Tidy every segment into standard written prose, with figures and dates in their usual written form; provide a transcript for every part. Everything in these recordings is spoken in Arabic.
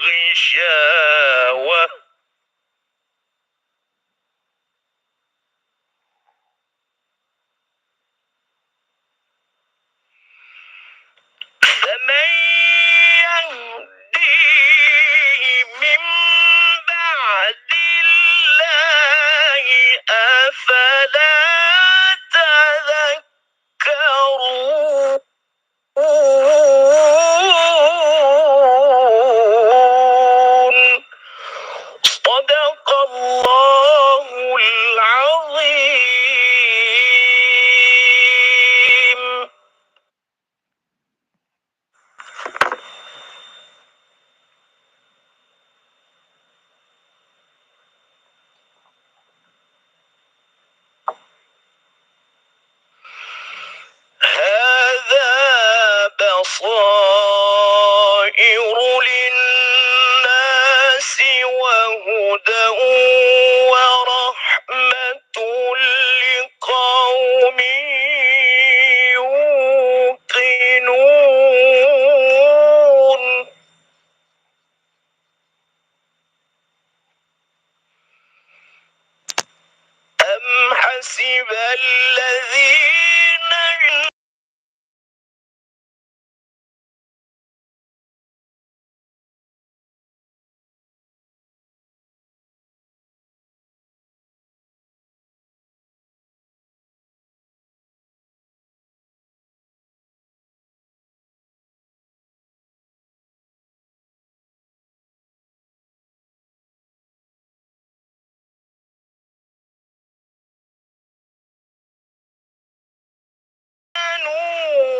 غشاوة فمن يهديه من بعد الله أفلا تذكرون صدق الله العظيم. هذا بصائر للناس وهدى ورحمة لقوم يوقنون أم حسب الذين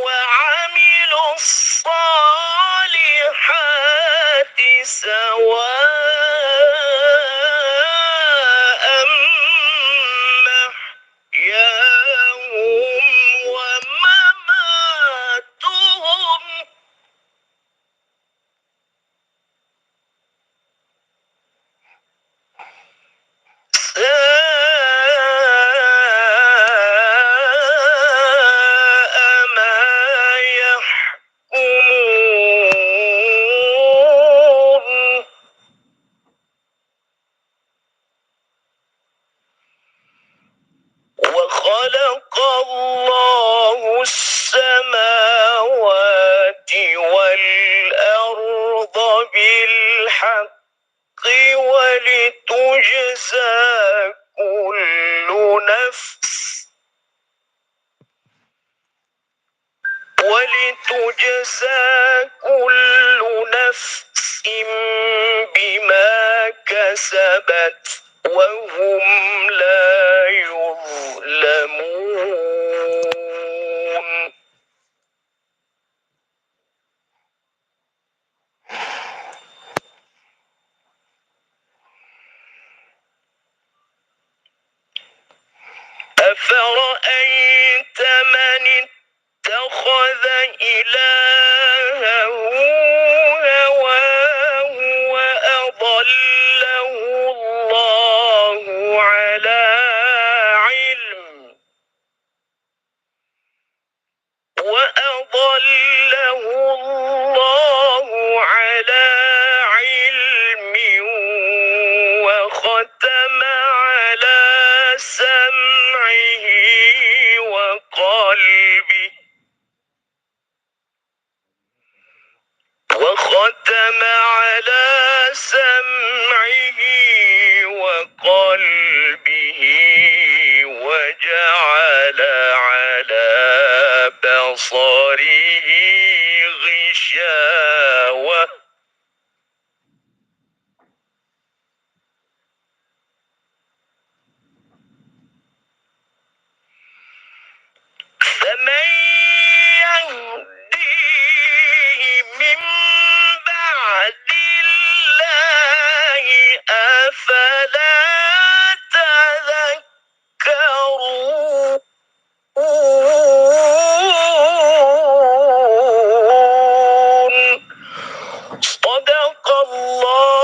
وعملوا الصالحات سواء محياهم ومماتهم ساء ما يحكمون وخلق الله السماوات والأرض بالحق ولتجزى كل نفس بما كسبت وهم لا يظلمون أفرأيت من اتخذ إلهه هواه وأضله الله على علم وختم على سمعه وقلبه وجعل على بصره غشاوة فمن يهديه من بعد الله أفلا تذكرون صدق الله